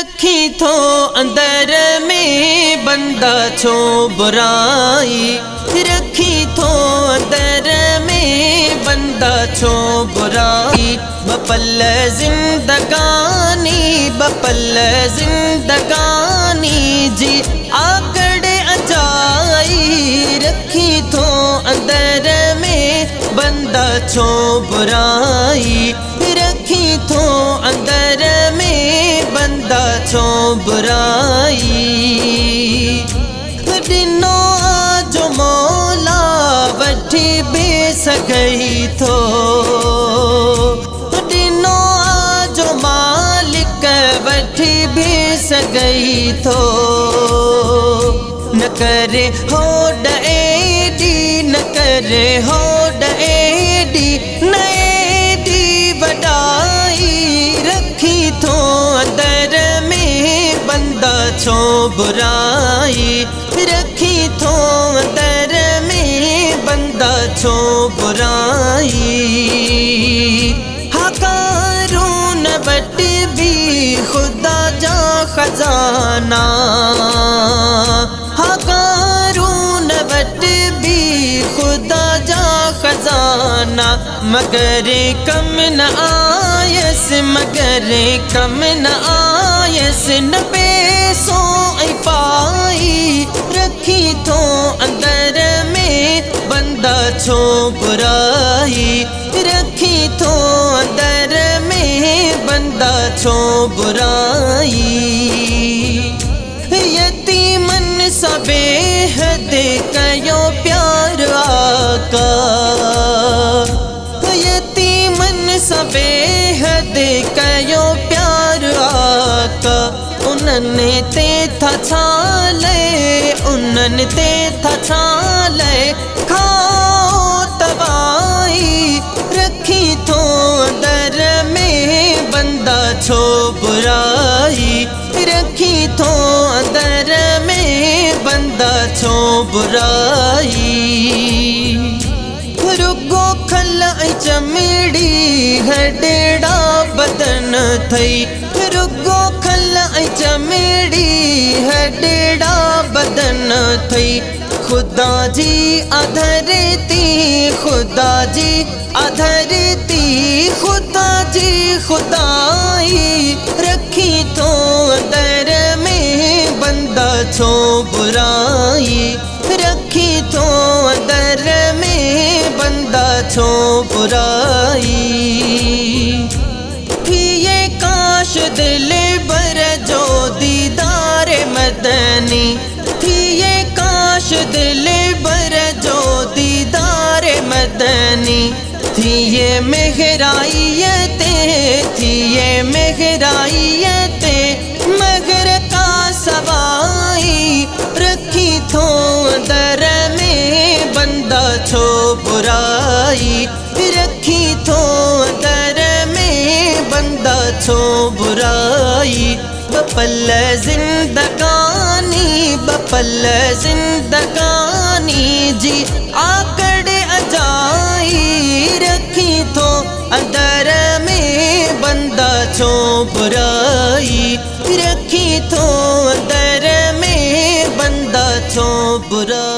रखी थो अंदर में बंदा छो बुराई, रखी थो अंदर में बंदा छो बुराई। बपल जिंदगानी बपल जिंदगानी जी आकड़ अजाई, रखी थो अंदर में बंदा छो बुराई, रखी थो अंदर में बंदा छो बुराई। दिनो जो मौला वठी बे सगई थो, दिनो जो मालिक वठी बे सगई थो। न करे होड़ एडी न करे होड़ एडी न एडी वडाई, रखी थो अंदर में बंदा छो बुराई, रखी थो अंदर में बंदा छो बुराई। हाकारून बट भी खुदा जा खजाना, हाकारून बट भी खुदा जा खजाना। मगर कम न आयस मगर कम न आयस न पैसों आई पाई, रखी थो अंदर में बंदा छो बुराई, रखी थो अंदर में बंदा छो बुराई। यतीमन सबे हद कयो प्यार आका, यतीमन सबे हद कयो प्यार आका। उन्हनि ते था छाले उन्हनि ते था छाले खाओ तबाई, रखी थो अंदर में बंदा छो बुराई, रखी थो अंदर में बंदा छो बुराई। रुगो खल चमड़ी हडेड़ा बदन थई, रुगो खल चमड़ी हडेड़ा बदन थई। खुदा जी अधरती खुदा जी अधरती खुदा जी खुदाई, रखी थो अंदर में बंदा छो बुराई, रखी थो अंदर में बंदा छो बुराई। ये काश दिल बर जो दीदार मदनी, ये काश दिल बर जो दीदार मदनी। थी ये मेहराइयते थी ये मेहराइयते मगर का सवाई, रखी थो अंदर में बंदा छो बुराई, रखी थो अंदर में बंदा छो बुराई। बपल जिंदगानी बपल जिंदगानी जी आकड़ अजाई, रखी थो अंदर में बंदा छो बुराई, रखी थो अंदर में बंदा छो बुराई।